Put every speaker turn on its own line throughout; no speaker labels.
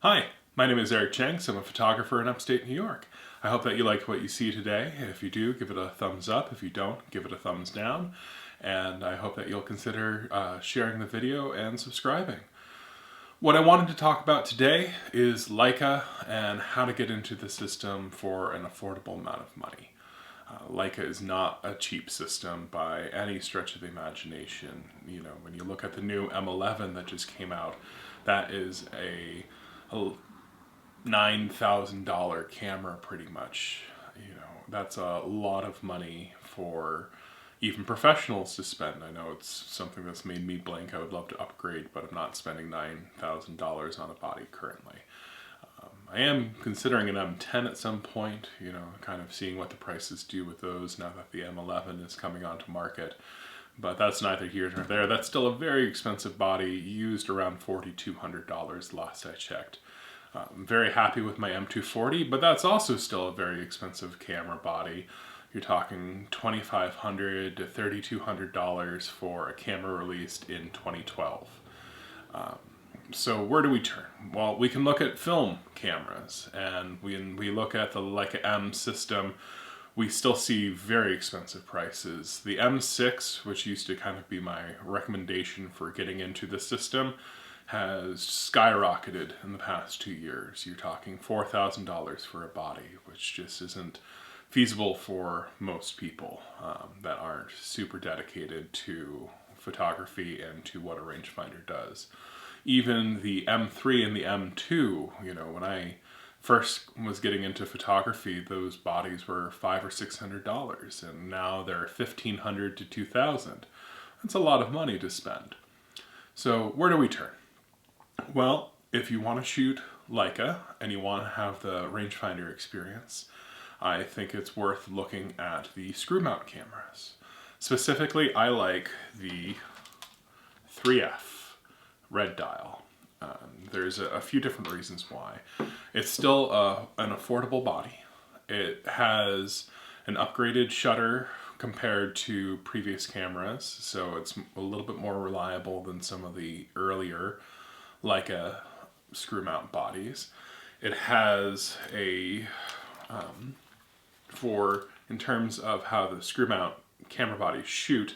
Hi, my name is Eric Jenks. I'm a photographer in upstate New York. I hope that you liked what you see today. If you do, give it a thumbs up. If you don't, give it a thumbs down. And I hope that you'll consider sharing the video and subscribing. What I wanted to talk about today is Leica and how to get into the system for an affordable amount of money. Leica is not a cheap system by any stretch of the imagination. You know, when you look at the new M11 that just came out, that is a $9,000 camera pretty much. You know, that's a lot of money for even professionals to spend. I know it's something that's made me blink. I would love to upgrade, but I'm not spending $9,000 on a body currently. I am considering an M10 at some point, you know, kind of seeing what the prices do with those now that the M11 is coming onto market. But that's neither here nor there. That's still a very expensive body, used around $4,200 last I checked. I'm very happy with my M240, but that's also still a very expensive camera body. You're talking $2,500 to $3,200 for a camera released in 2012. So where do we turn? Well, we can look at film cameras, and when we look at the Leica M system, we still see very expensive prices. The M6, which used to kind of be my recommendation for getting into the system, has skyrocketed in the past 2 years. You're talking $4,000 for a body, which just isn't feasible for most people that aren't super dedicated to photography and to what a rangefinder does. Even the M3 and the M2, you know, when I first was getting into photography, those bodies were $500 or $600, and now they're $1,500 to $2,000. That's a lot of money to spend. So where do we turn? Well, if you want to shoot Leica and you want to have the rangefinder experience, I think it's worth looking at the screw mount cameras. Specifically, I like the IIIF red dial. There's a few different reasons why. It's still an affordable body. It has an upgraded shutter compared to previous cameras, so it's a little bit more reliable than some of the earlier Leica screw mount bodies. It has a, in terms of how the screw mount camera bodies shoot,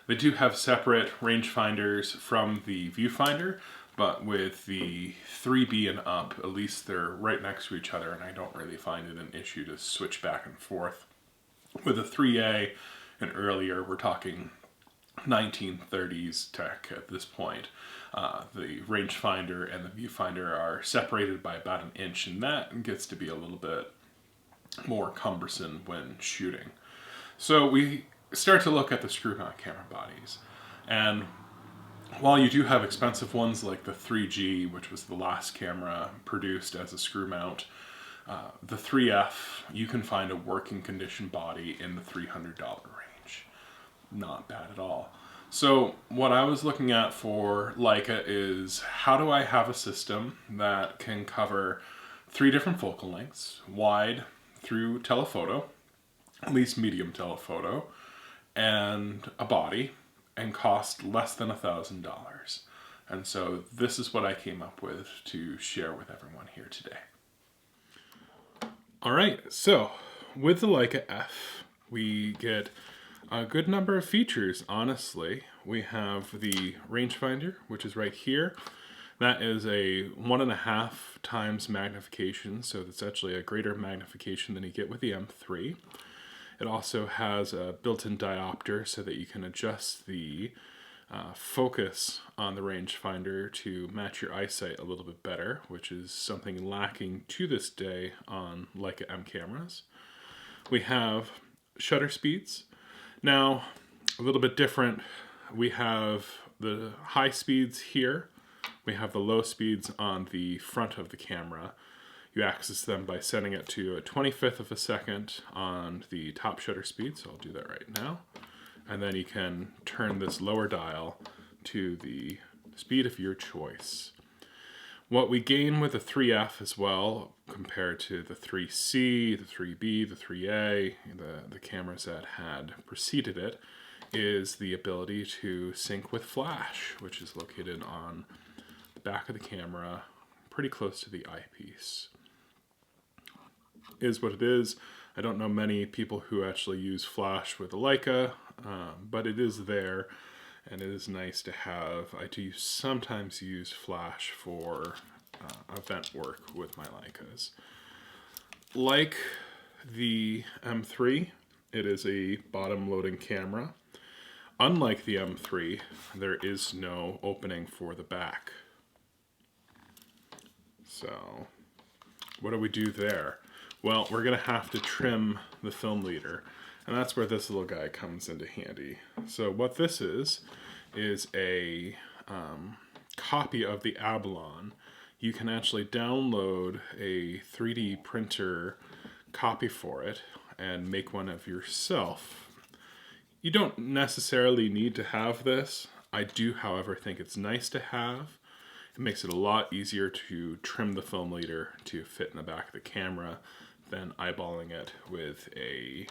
they do have separate rangefinders from the Viewfinder, but with the 3B and up, at least they're right next to each other, and I don't really find it an issue to switch back and forth. With the 3A and earlier, we're talking 1930s tech at this point. The rangefinder and the viewfinder are separated by about an inch, and that gets to be a little bit more cumbersome when shooting. So we start to look at the screw mount camera bodies, and while you do have expensive ones like the 3G, which was the last camera produced as a screw mount, the 3F, you can find a working condition body in the $300 range. Not bad at all. So what I was looking at for Leica is, how do I have a system that can cover 3 different focal lengths, wide through telephoto, at least medium telephoto, and a body, and cost less than $1,000. And so this is what I came up with to share with everyone here today. All right, so with the Leica F, we get a good number of features, honestly. We have the rangefinder, which is right here. That is a 1.5 times magnification, so that's actually a greater magnification than you get with the M3. It also has a built-in diopter so that you can adjust the focus on the rangefinder to match your eyesight a little bit better, which is something lacking to this day on Leica M cameras. We have shutter speeds. Now, a little bit different. We have the high speeds here. We have the low speeds on the front of the camera. You access them by setting it to a 25th of a second on the top shutter speed, so I'll do that right now. And then you can turn this lower dial to the speed of your choice. What we gain with the 3F as well, compared to the 3C, the 3B, the 3A, the cameras that had preceded it, is the ability to sync with flash, which is located on the back of the camera, pretty close to the eyepiece. Is what it is. I don't know many people who actually use flash with a Leica, but it is there, and it is nice to have. I do sometimes use flash for event work with my Leicas. Like the M3, it is a bottom loading camera. Unlike the M3, there is no opening for the back. So, what do we do there? Well, we're going to have to trim the film leader, and that's where this little guy comes into handy. So what this is a copy of the Abalone. You can actually download a 3D printer copy for it and make one of yourself. You don't necessarily need to have this. I do, however, think it's nice to have. It makes it a lot easier to trim the film leader to fit in the back of the camera than eyeballing it with a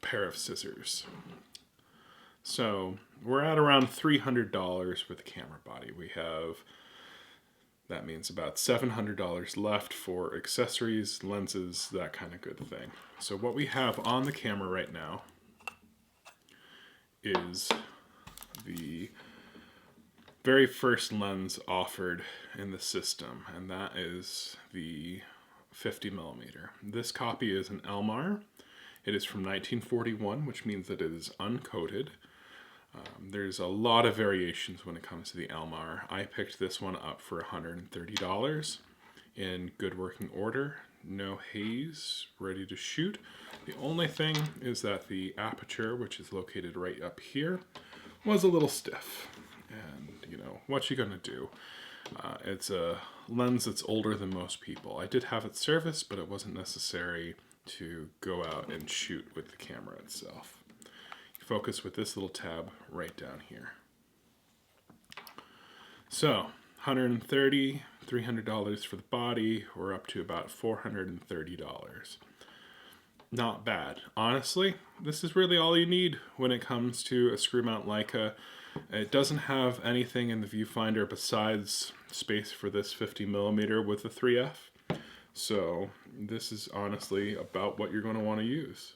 pair of scissors. So we're at around $300 with the camera body. We have, that means about $700 left for accessories, lenses, that kind of good thing. So what we have on the camera right now is the very first lens offered in the system, and that is the 50mm. This copy is an Elmar. It is from 1941, which means that it is uncoated. There's a lot of variations when it comes to the Elmar. I picked this one up for $130 in good working order, no haze, ready to shoot. The only thing is that the aperture, which is located right up here, was a little stiff. And, you know, what you gonna do? It's a lens that's older than most people. I did have it serviced, but it wasn't necessary to go out and shoot with the camera itself. You focus with this little tab right down here. So, $130, $300 for the body. We're up to about $430. Not bad. Honestly, this is really all you need when it comes to a screw mount Leica. It doesn't have anything in the viewfinder besides space for this 50mm with the IIIF. So this is honestly about what you're going to want to use.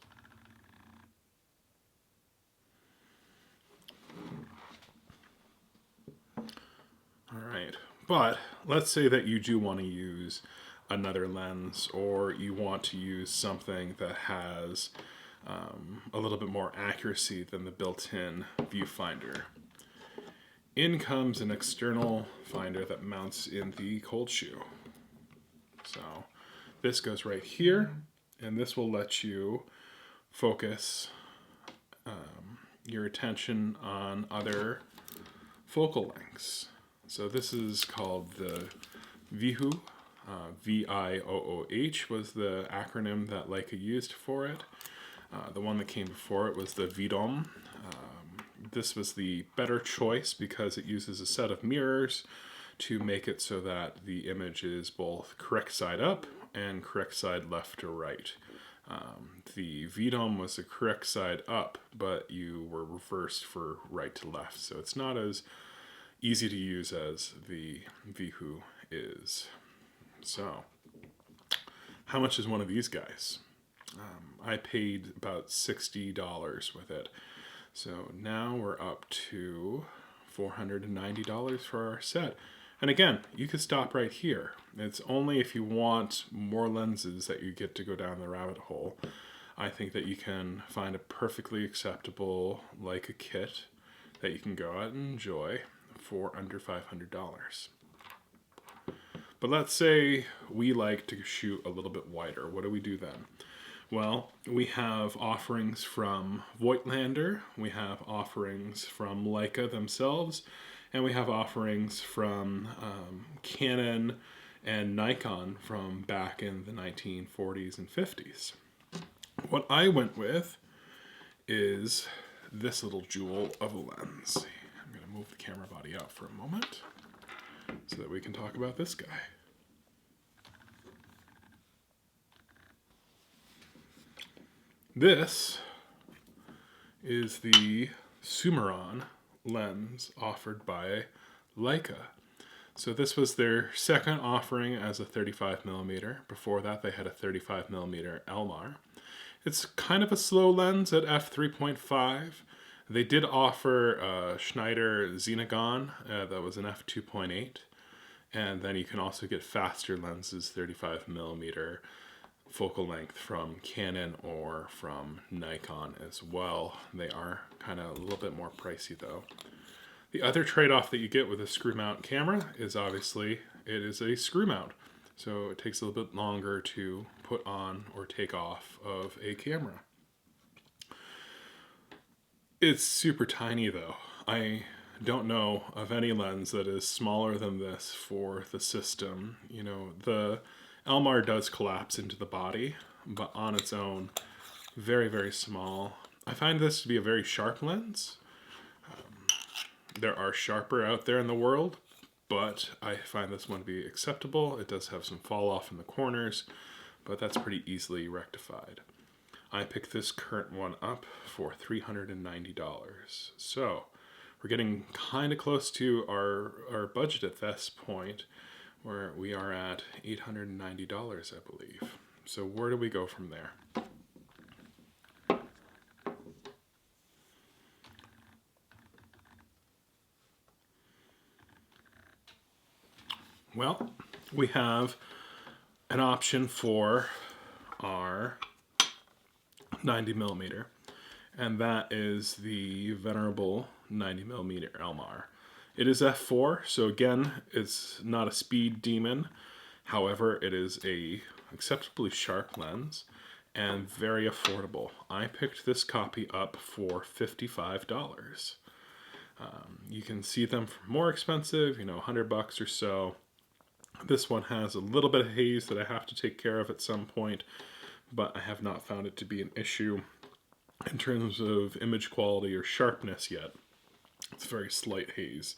Alright, but let's say that you do want to use another lens, or you want to use something that has a little bit more accuracy than the built-in viewfinder. In comes an external finder that mounts in the cold shoe. So this goes right here, and this will let you focus your attention on other focal lengths. So this is called the VIOOH. VIOOH was the acronym that Leica used for it. The one that came before it was the VIOOH. This was the better choice because it uses a set of mirrors to make it so that the image is both correct side up and correct side left to right. The VIOOH was the correct side up, but you were reversed for right to left. So it's not as easy to use as the VIOOH is. So, how much is one of these guys? I paid about $60 with it. So now we're up to $490 for our set. And again, you could stop right here. It's only if you want more lenses that you get to go down the rabbit hole. I think that you can find a perfectly acceptable Leica kit that you can go out and enjoy for under $500. But let's say we like to shoot a little bit wider. What do we do then? Well, we have offerings from Voigtlander, we have offerings from Leica themselves, and we have offerings from Canon and Nikon from back in the 1940s and 50s. What I went with is this little jewel of a lens. I'm going to move the camera body out for a moment so that we can talk about this guy. This is the Summaron lens offered by Leica. So this was their second offering as a 35mm. Before that they had a 35mm Elmar. It's kind of a slow lens at f3.5. They did offer a Schneider Xenagon that was an f2.8. And then you can also get faster lenses, 35mm focal length from Canon or from Nikon as well. They are kind of a little bit more pricey though. The other trade-off that you get with a screw mount camera is obviously it is a screw mount. So it takes a little bit longer to put on or take off of a camera. It's super tiny though. I don't know of any lens that is smaller than this for the system. You know, the Elmar does collapse into the body, but on its own, very, very small. I find this to be a very sharp lens. There are sharper out there in the world, but I find this one to be acceptable. It does have some fall off in the corners, but that's pretty easily rectified. I picked this current one up for $390. So we're getting kind of close to our budget at this point, where we are at $890, I believe. So where do we go from there? Well, we have an option for our 90mm, and that is the venerable 90mm Elmar. It is f4, so again, it's not a speed demon. However, it is a acceptably sharp lens and very affordable. I picked this copy up for $55. You can see them for more expensive, you know, $100 or so. This one has a little bit of haze that I have to take care of at some point, but I have not found it to be an issue in terms of image quality or sharpness yet. It's very slight haze.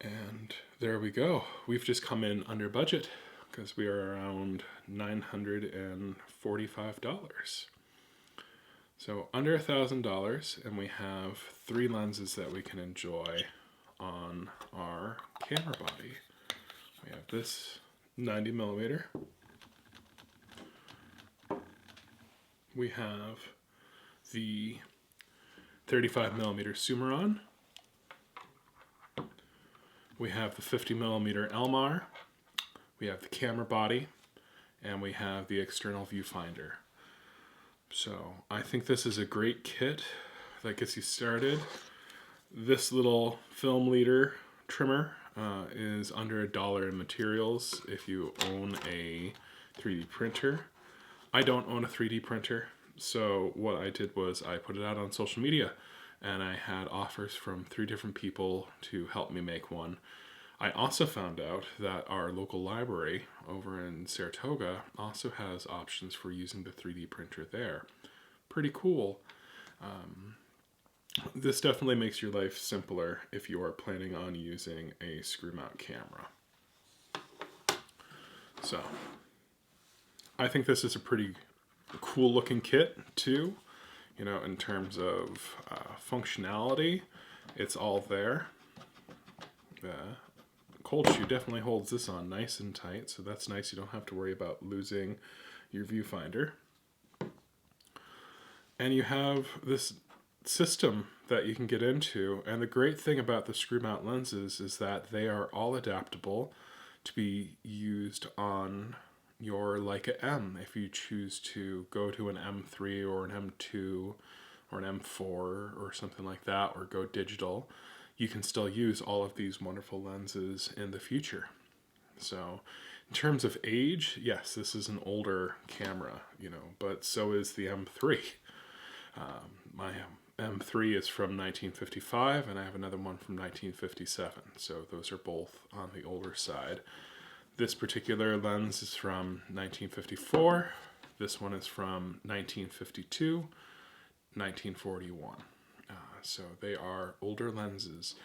And there we go. We've just come in under budget because we are around $945. So under $1,000, and we have 3 lenses that we can enjoy on our camera body. We have this 90mm. We have the 35mm Summaron. We have the 50mm Elmar. We have the camera body, and we have the external viewfinder. So I think this is a great kit that gets you started. This little film leader trimmer is under $1 in materials if you own a 3D printer. I don't own a 3D printer, so what I did was I put it out on social media, and I had offers from 3 different people to help me make one. I also found out that our local library over in Saratoga also has options for using the 3D printer there. Pretty cool. This definitely makes your life simpler if you are planning on using a screw mount camera. So, I think this is a pretty cool looking kit too. You know, in terms of functionality, it's all there. The cold shoe definitely holds this on nice and tight, so that's nice. You don't have to worry about losing your viewfinder. And you have this system that you can get into, and the great thing about the screw mount lenses is that they are all adaptable to be used on your Leica M if you choose to go to an M3 or an M2 or an M4 or something like that, or go digital. You can still use all of these wonderful lenses in the future. So in terms of age, yes, this is an older camera, you know, but so is the M3. My M3 is from 1955, and I have another one from 1957, so those are both on the older side. This particular lens is from 1954. This one is from 1952, 1941. So they are older lenses.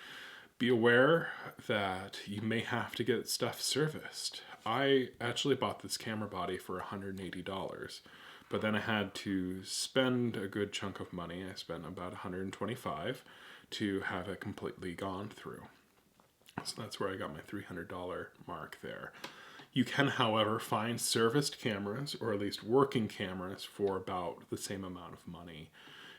Be aware that you may have to get stuff serviced. I actually bought this camera body for $180, but then I had to spend a good chunk of money. I spent about $125 to have it completely gone through. So that's where I got my $300 mark there. You can, however, find serviced cameras, or at least working cameras, for about the same amount of money.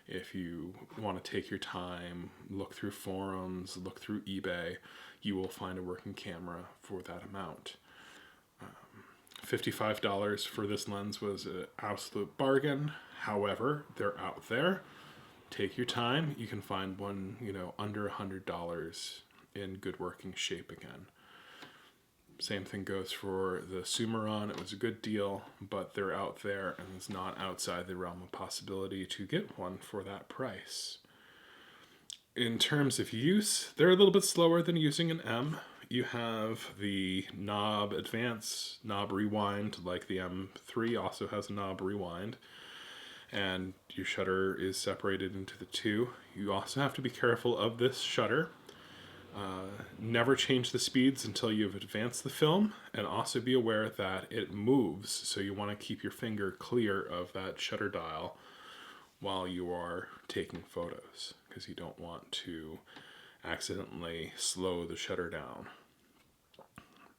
If you want to take your time, look through forums, look through eBay, you will find a working camera for that amount. $55 for this lens was an absolute bargain. However, they're out there. Take your time. You can find one, under $100 in good working shape again. Same thing goes for the Summaron. It was a good deal, but they're out there, and it's not outside the realm of possibility to get one for that price. In terms of use, they're a little bit slower than using an M. You have the knob advance, knob rewind, like the M3 also has a knob rewind, and your shutter is separated into the two. You also have to be careful of this shutter. Never change the speeds until you've advanced the film, and also be aware that it moves, so you want to keep your finger clear of that shutter dial while you are taking photos, because you don't want to accidentally slow the shutter down.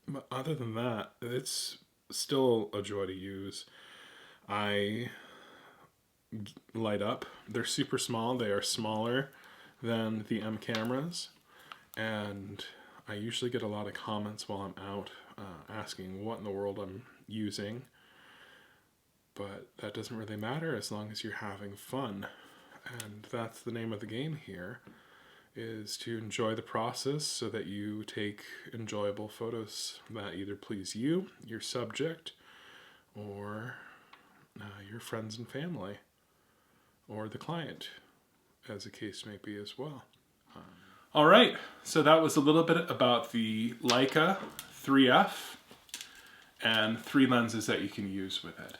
But other than that, it's still a joy to use. I light up. They're super small. They are smaller than the M cameras, and I usually get a lot of comments while I'm out asking what in the world I'm using, but that doesn't really matter as long as you're having fun, and that's the name of the game here, is to enjoy the process so that you take enjoyable photos that either please you, your subject, or your friends and family, or the client, as the case may be as well. All right, so that was a little bit about the Leica IIIF and 3 lenses that you can use with it.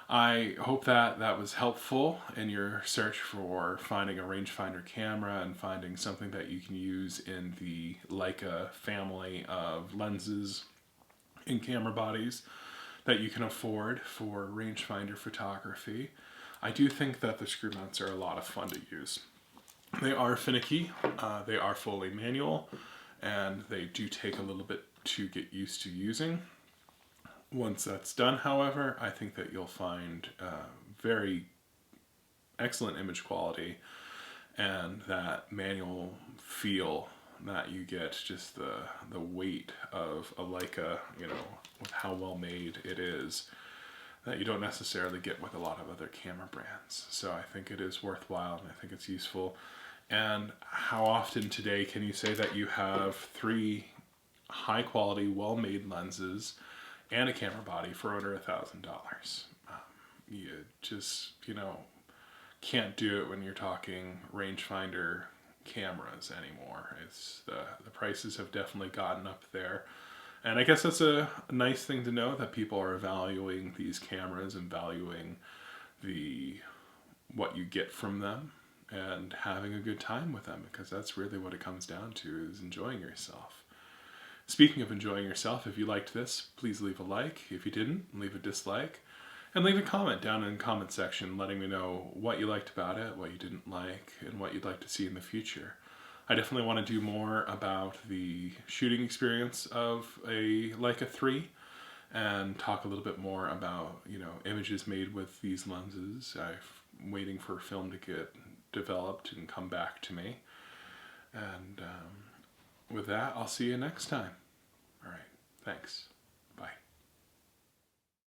I hope that that was helpful in your search for finding a rangefinder camera and finding something that you can use in the Leica family of lenses and camera bodies that you can afford for rangefinder photography. I do think that the screw mounts are a lot of fun to use. They are finicky, they are fully manual, and they do take a little bit to get used to using. Once that's done, however, I think that you'll find very excellent image quality and that manual feel that you get, just the weight of a Leica, with how well made it is, that you don't necessarily get with a lot of other camera brands. So I think it is worthwhile, and I think it's useful. And how often today can you say that you have 3 high quality, well-made lenses and a camera body for under $1,000? You just, can't do it when you're talking rangefinder cameras anymore. It's the prices have definitely gotten up there. And I guess that's a nice thing to know, that people are valuing these cameras and valuing what you get from them and having a good time with them, because that's really what it comes down to, is enjoying yourself. Speaking of enjoying yourself, if you liked this, please leave a like. If you didn't, leave a dislike. And leave a comment down in the comment section letting me know what you liked about it, what you didn't like, and what you'd like to see in the future. I definitely want to do more about the shooting experience of a Leica 3 and talk a little bit more about, images made with these lenses. I'm waiting for film to get developed and come back to me. And with that, I'll see you next time. All right, thanks.